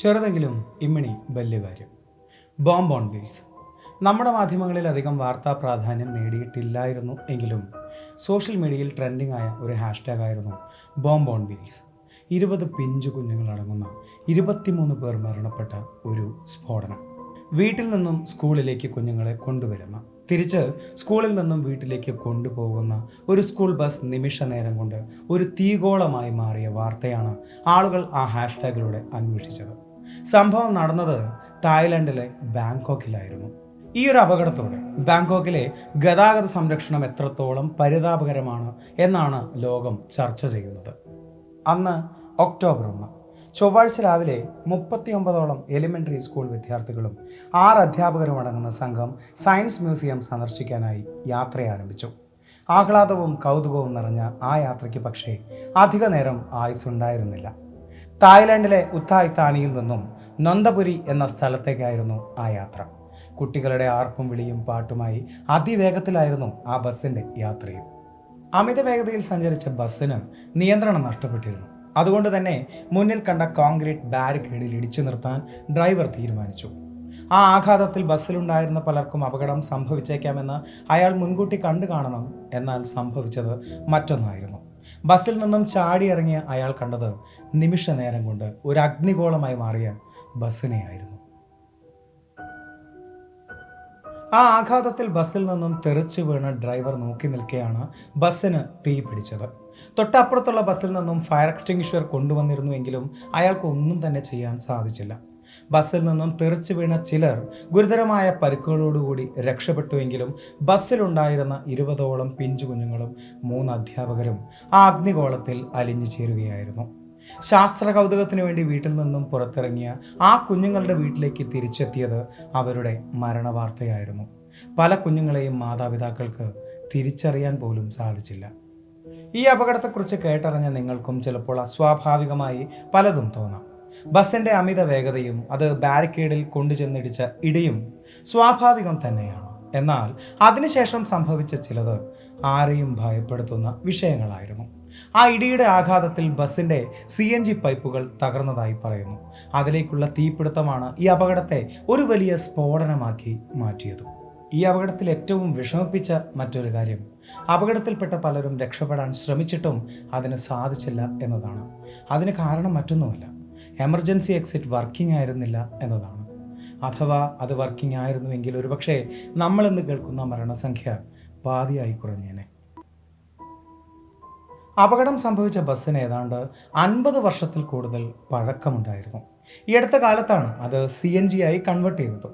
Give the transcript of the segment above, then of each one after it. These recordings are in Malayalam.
ചെറുതെങ്കിലും ഇമ്മിണി വലിയ കാര്യം. ബോംബ് ഓൺ വീൽസ് നമ്മുടെ മാധ്യമങ്ങളിൽ അധികം വാർത്താ പ്രാധാന്യം നേടിയിട്ടില്ലായിരുന്നു എങ്കിലും സോഷ്യൽ മീഡിയയിൽ ട്രെൻഡിംഗ് ആയ ഒരു ഹാഷ്ടാഗ് ആയിരുന്നു ബോംബ് ഓൺ വീൽസ്. 20 പിഞ്ചു കുഞ്ഞുങ്ങളടങ്ങുന്ന 23 പേർ മരണപ്പെട്ട ഒരു സ്ഫോടനം. വീട്ടിൽ നിന്നും സ്കൂളിലേക്ക് കുഞ്ഞുങ്ങളെ കൊണ്ടുവരുന്ന, തിരിച്ച് സ്കൂളിൽ നിന്നും വീട്ടിലേക്ക് കൊണ്ടുപോകുന്ന ഒരു സ്കൂൾ ബസ് നിമിഷ നേരം കൊണ്ട് ഒരു തീഗോളമായി മാറിയ വാർത്തയാണ് ആളുകൾ ആ ഹാഷ്ടാഗിലൂടെ അന്വേഷിച്ചത്. സംഭവം നടന്നത് തായ്ലൻഡിലെ ബാങ്കോക്കിലായിരുന്നു. ഈ ഒരു അപകടത്തോടെ ബാങ്കോക്കിലെ ഗതാഗത സംരക്ഷണം എത്രത്തോളം പരിതാപകരമാണ് എന്നാണ് ലോകം ചർച്ച ചെയ്യുന്നത്. അന്ന് ഒക്ടോബർ 1 ചൊവ്വാഴ്ച രാവിലെ 39ഓളം എലിമെൻ്ററി സ്കൂൾ വിദ്യാർത്ഥികളും 6 അധ്യാപകരും അടങ്ങുന്ന സംഘം സയൻസ് മ്യൂസിയം സന്ദർശിക്കാനായി യാത്ര ആരംഭിച്ചു. ആഹ്ലാദവും കൗതുകവും നിറഞ്ഞ ആ യാത്രയ്ക്ക് പക്ഷേ അധിക നേരം ആയുസ്സുണ്ടായിരുന്നില്ല. തായ്ലാൻഡിലെ ഉത്തായ് താനിയിൽ നിന്നും നൊന്തപുരി എന്ന സ്ഥലത്തേക്കായിരുന്നു ആ യാത്ര. കുട്ടികളുടെ ആർപ്പും വിളിയും പാട്ടുമായി അതിവേഗത്തിലായിരുന്നു ആ ബസ്സിൻ്റെ യാത്രയും. അമിത വേഗതയിൽ സഞ്ചരിച്ച ബസ്സിന് നിയന്ത്രണം നഷ്ടപ്പെട്ടിരുന്നു. അതുകൊണ്ട് തന്നെ മുന്നിൽ കണ്ട കോൺക്രീറ്റ് ബാരിക്കേഡിൽ ഇടിച്ചു നിർത്താൻ ഡ്രൈവർ തീരുമാനിച്ചു. ആ ആഘാതത്തിൽ ബസ്സിലുണ്ടായിരുന്ന പലർക്കും അപകടം സംഭവിച്ചേക്കാമെന്ന് അയാൾ മുൻകൂട്ടി കണ്ടു കാണണം. എന്നാൽ സംഭവിച്ചത് മറ്റൊന്നായിരുന്നു. ബസ്സിൽ നിന്നും ചാടിയിറങ്ങിയ അയാൾ കണ്ടത് നിമിഷ നേരം കൊണ്ട് ഒരു അഗ്നിഗോളമായി മാറിയ ബസ്സിനെയായിരുന്നു. ആ ആഘാതത്തിൽ ബസ്സിൽ നിന്നും തെറിച്ചു വീണ ഡ്രൈവർ നോക്കി നിൽക്കെയാണ് ബസ്സിന് തീ പിടിച്ചത്. തൊട്ടപ്പുറത്തുള്ള ബസ്സിൽ നിന്നും ഫയർ എക്സ്റ്റിംഗ്വിഷർ കൊണ്ടുവന്നിരുന്നുവെങ്കിലും അയാൾക്ക് ഒന്നും തന്നെ ചെയ്യാൻ സാധിച്ചില്ല. ബസ്സിൽ നിന്നും തെറിച്ചു വീണ ചിലർ ഗുരുതരമായ പരിക്കുകളോടുകൂടി രക്ഷപ്പെട്ടുവെങ്കിലും ബസ്സിലുണ്ടായിരുന്ന 20ഓളം പിഞ്ചു കുഞ്ഞുങ്ങളും 3 അധ്യാപകരും ആ അഗ്നിഗോളത്തിൽ അലിഞ്ഞു ചേരുകയായിരുന്നു. ശാസ്ത്ര കൗതുകത്തിനു വേണ്ടി വീട്ടിൽ നിന്നും പുറത്തിറങ്ങിയ ആ കുഞ്ഞുങ്ങളുടെ വീട്ടിലേക്ക് തിരിച്ചെത്തിയത് അവരുടെ മരണവാർത്തയായിരുന്നു. പല കുഞ്ഞുങ്ങളെയും മാതാപിതാക്കൾക്ക് തിരിച്ചറിയാൻ പോലും സാധിച്ചില്ല. ഈ അപകടത്തെക്കുറിച്ച് കേട്ടറിഞ്ഞ നിങ്ങൾക്കും ചിലപ്പോൾ അസ്വാഭാവികമായി പലതും തോന്നാം. ബസ്സിൻ്റെ അമിത വേഗതയും അത് ബാരിക്കേഡിൽ കൊണ്ടുചെന്നിടിച്ച ഇടിയും സ്വാഭാവികം തന്നെയാണ്. എന്നാൽ അതിനുശേഷം സംഭവിച്ച ചിലത് ആരെയും ഭയപ്പെടുത്തുന്ന വിഷയങ്ങളായിരുന്നു. ആ ഇടിയുടെ ആഘാതത്തിൽ ബസ്സിൻ്റെ CNG പൈപ്പുകൾ തകർന്നതായി പറയുന്നു. അതിലേക്കുള്ള തീപിടുത്തമാണ് ഈ അപകടത്തെ ഒരു വലിയ സ്ഫോടനമാക്കി മാറ്റിയത്. ഈ അപകടത്തിൽ ഏറ്റവും വിഷമിപ്പിച്ച മറ്റൊരു കാര്യം, അപകടത്തിൽപ്പെട്ട പലരും രക്ഷപ്പെടാൻ ശ്രമിച്ചിട്ടും അതിന് സാധിച്ചില്ല എന്നതാണ്. അതിന് കാരണം മറ്റൊന്നുമല്ല, എമർജൻസി എക്സിറ്റ് വർക്കിംഗ് ആയിരുന്നില്ല എന്നതാണ്. അഥവാ അത് വർക്കിംഗ് ആയിരുന്നുവെങ്കിൽ ഒരുപക്ഷെ നമ്മളിന്ന് കേൾക്കുന്ന മരണസംഖ്യ പാതിയായി കുറഞ്ഞേനെ. അപകടം സംഭവിച്ച ബസ്സിന് ഏതാണ്ട് 50 വർഷത്തിൽ കൂടുതൽ പഴക്കമുണ്ടായിരുന്നു. ഈ അടുത്ത കാലത്താണ് അത് CNG ആയി കൺവേർട്ട് ചെയ്തത്.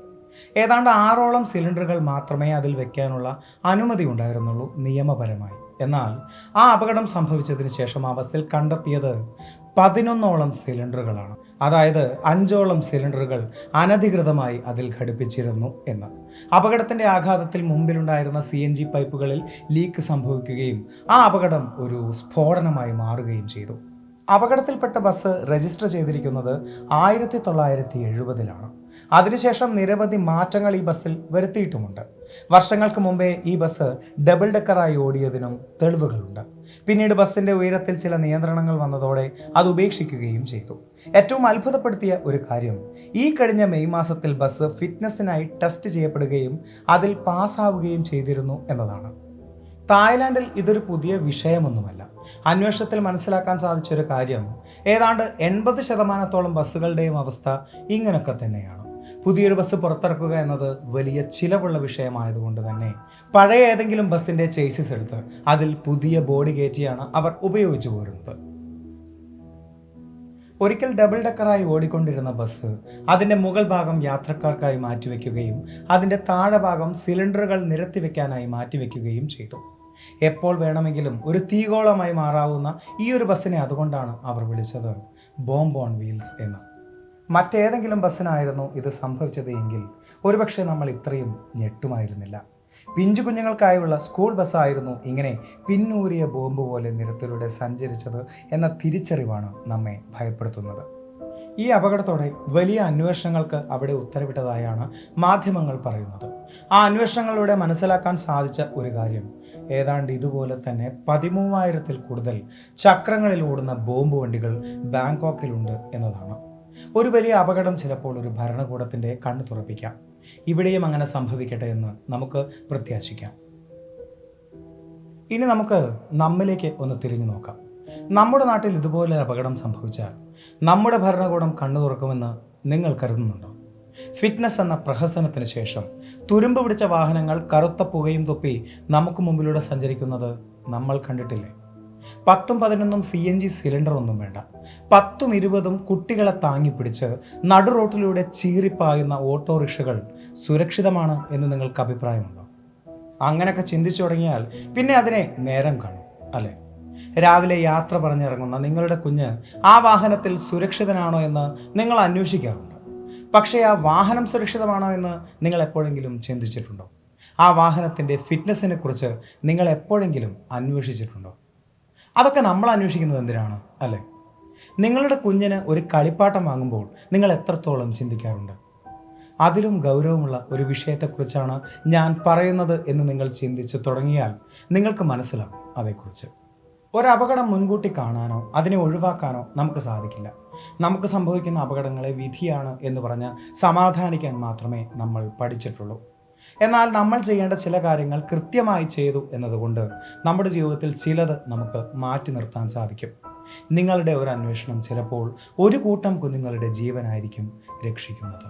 ഏതാണ്ട് 6ഓളം സിലിണ്ടറുകൾ മാത്രമേ അതിൽ വെക്കാനുള്ള അനുമതി ഉണ്ടായിരുന്നുള്ളൂ നിയമപരമായി. എന്നാൽ ആ അപകടം സംഭവിച്ചതിന് ശേഷം ആ ബസ്സിൽ കണ്ടെത്തിയത് 11ഓളം സിലിണ്ടറുകളാണ്. അതായത് 5ഓളം സിലിണ്ടറുകൾ അനധികൃതമായി അതിൽ ഘടിപ്പിച്ചിരുന്നു എന്ന്. അപകടത്തിൻ്റെ ആഘാതത്തിൽ മുമ്പിലുണ്ടായിരുന്ന CNG പൈപ്പുകളിൽ ലീക്ക് സംഭവിക്കുകയും ആ അപകടം ഒരു സ്ഫോടനമായി മാറുകയും ചെയ്തു. അപകടത്തിൽപ്പെട്ട ബസ് രജിസ്റ്റർ ചെയ്തിരിക്കുന്നത് 1970-ലാണ്. അതിനുശേഷം നിരവധി മാറ്റങ്ങൾ ഈ ബസ്സിൽ വരുത്തിയിട്ടുമുണ്ട്. വർഷങ്ങൾക്ക് മുമ്പേ ഈ ബസ് ഡബിൾ ഡെക്കറായി ഓടിയതിനും തെളിവുകളുണ്ട്. പിന്നീട് ബസ്സിൻ്റെ ഉയരത്തിൽ ചില നിയന്ത്രണങ്ങൾ വന്നതോടെ അത് ഉപേക്ഷിക്കുകയും ചെയ്തു. ഏറ്റവും അത്ഭുതപ്പെടുത്തിയ ഒരു കാര്യം, ഈ കഴിഞ്ഞ മെയ് മാസത്തിൽ ബസ് ഫിറ്റ്നസ്സിനായി ടെസ്റ്റ് ചെയ്യപ്പെടുകയും അതിൽ പാസ്സാവുകയും ചെയ്തിരുന്നു എന്നതാണ്. തായ്ലാൻഡിൽ ഇതൊരു പുതിയ വിഷയമൊന്നുമല്ല. അന്വേഷണത്തിൽ മനസ്സിലാക്കാൻ സാധിച്ചൊരു കാര്യം, ഏതാണ്ട് 80% ബസ്സുകളുടെയും അവസ്ഥ ഇങ്ങനെയൊക്കെ തന്നെയാണ്. പുതിയൊരു ബസ് പുറത്തിറക്കുക എന്നത് വലിയ ചിലവുള്ള വിഷയമായതുകൊണ്ട് തന്നെ പഴയ ഏതെങ്കിലും ബസ്സിൻ്റെ ചേസിസ് എടുത്ത് അതിൽ പുതിയ ബോഡി കയറ്റിയാണ് അവർ ഉപയോഗിച്ചു പോരുന്നത്. ഒരിക്കൽ ഡബിൾ ഡെക്കറായി ഓടിക്കൊണ്ടിരുന്ന ബസ് അതിൻ്റെ മുകൾ ഭാഗം യാത്രക്കാർക്കായി മാറ്റിവെക്കുകയും അതിൻ്റെ താഴെ ഭാഗം സിലിണ്ടറുകൾ നിരത്തിവെക്കാനായി മാറ്റിവെക്കുകയും ചെയ്തു. എപ്പോൾ വേണമെങ്കിലും ഒരു തീഗോളമായി മാറാവുന്ന ഈ ഒരു ബസ്സിനെ അതുകൊണ്ടാണ് അവർ വിളിച്ചത് ബോംബ് ഓൺ വീൽസ് എന്ന്. മറ്റേതെങ്കിലും ബസ്സിനായിരുന്നു ഇത് സംഭവിച്ചത് എങ്കിൽ ഒരുപക്ഷെ നമ്മൾ ഇത്രയും ഞെട്ടുമായിരുന്നില്ല. പിഞ്ചു കുഞ്ഞുങ്ങൾക്കായുള്ള സ്കൂൾ ബസ്സായിരുന്നു ഇങ്ങനെ പിന്നൂരിയ ബോംബ് പോലെ നിരത്തിലൂടെ സഞ്ചരിച്ചത് എന്ന തിരിച്ചറിവാണ് നമ്മെ ഭയപ്പെടുത്തുന്നത്. ഈ അപകടത്തോടെ വലിയ അന്വേഷണങ്ങൾക്ക് അവിടെ ഉത്തരവിട്ടതായാണ് മാധ്യമങ്ങൾ പറയുന്നത്. ആ അന്വേഷണങ്ങളിലൂടെ മനസ്സിലാക്കാൻ സാധിച്ച ഒരു കാര്യം, ഏതാണ്ട് ഇതുപോലെ തന്നെ 13,000-ൽ കൂടുതൽ ചക്രങ്ങളിൽ ഓടുന്ന ബോംബ് വണ്ടികൾ ബാങ്കോക്കിലുണ്ട് എന്നതാണ്. ഒരു വലിയ അപകടം ചിലപ്പോൾ ഒരു ഭരണകൂടത്തിൻ്റെ കണ്ണ് തുറപ്പിക്കാം. ഇവിടെയും അങ്ങനെ സംഭവിക്കട്ടെ എന്ന് നമുക്ക് പ്രത്യാശിക്കാം. ഇനി നമുക്ക് നമ്മിലേക്ക് ഒന്ന് തിരിഞ്ഞു നോക്കാം. നമ്മുടെ നാട്ടിൽ ഇതുപോലൊരു അപകടം സംഭവിച്ചാൽ നമ്മുടെ ഭരണകൂടം കണ്ണു തുറക്കുമെന്ന് നിങ്ങൾ കരുതുന്നുണ്ടോ? ഫിറ്റ്നസ് എന്ന പ്രഹസനത്തിന് ശേഷം തുരുമ്പ് പിടിച്ച വാഹനങ്ങൾ കറുത്ത പുകയും തൊപ്പി നമുക്ക് മുമ്പിലൂടെ സഞ്ചരിക്കുന്നത് നമ്മൾ കണ്ടിട്ടില്ലേ? 10-11 CNG സിലിണ്ടർ ഒന്നും വേണ്ട, 10-20 കുട്ടികളെ താങ്ങിപ്പിടിച്ച് നടു റോട്ടിലൂടെ ചീറിപ്പായുന്ന ഓട്ടോറിക്ഷകൾ സുരക്ഷിതമാണ് എന്ന് നിങ്ങൾക്ക് അഭിപ്രായമുണ്ടോ? അങ്ങനെയൊക്കെ ചിന്തിച്ചു തുടങ്ങിയാൽ പിന്നെ അതിനെ നേരം കാണും, അല്ലേ? രാവിലെ യാത്ര പറഞ്ഞിറങ്ങുന്ന നിങ്ങളുടെ കുഞ്ഞ് ആ വാഹനത്തിൽ സുരക്ഷിതനാണോ എന്ന് നിങ്ങൾ അന്വേഷിക്കാറുണ്ട്. പക്ഷേ ആ വാഹനം സുരക്ഷിതമാണോ എന്ന് നിങ്ങൾ എപ്പോഴെങ്കിലും ചിന്തിച്ചിട്ടുണ്ടോ? ആ വാഹനത്തിൻ്റെ ഫിറ്റ്നസിനെ കുറിച്ച് നിങ്ങൾ എപ്പോഴെങ്കിലും അന്വേഷിച്ചിട്ടുണ്ടോ? അതൊക്കെ നമ്മൾ അന്വേഷിക്കുന്നത് എന്തിനാണ്, അല്ലേ? നിങ്ങളുടെ കുഞ്ഞിന് ഒരു കളിപ്പാട്ടം വാങ്ങുമ്പോൾ നിങ്ങൾ എത്രത്തോളം ചിന്തിക്കാറുണ്ട്? അതിലും ഗൗരവമുള്ള ഒരു വിഷയത്തെക്കുറിച്ചാണ് ഞാൻ പറയുന്നത് എന്ന് നിങ്ങൾ ചിന്തിച്ച് തുടങ്ങിയാൽ നിങ്ങൾക്ക് മനസ്സിലാവും അതേക്കുറിച്ച്. ഒരപകടം മുൻകൂട്ടി കാണാനോ അതിനെ ഒഴിവാക്കാനോ നമുക്ക് സാധിക്കില്ല. നമുക്ക് സംഭവിക്കുന്ന അപകടങ്ങളെ വിധിയാണ് എന്ന് പറഞ്ഞ് സമാധാനിക്കാൻ മാത്രമേ നമ്മൾ പഠിച്ചിട്ടുള്ളൂ. എന്നാൽ നമ്മൾ ചെയ്യേണ്ട ചില കാര്യങ്ങൾ കൃത്യമായി ചെയ്തു എന്നതുകൊണ്ട് നമ്മുടെ ജീവിതത്തിൽ ചിലത് നമുക്ക് മാറ്റി നിർത്താൻ സാധിക്കും. നിങ്ങളുടെ ഒരു അന്വേഷണം ചിലപ്പോൾ ഒരു കൂട്ടം കുഞ്ഞുങ്ങളുടെ ജീവനായിരിക്കും രക്ഷിക്കുന്നത്.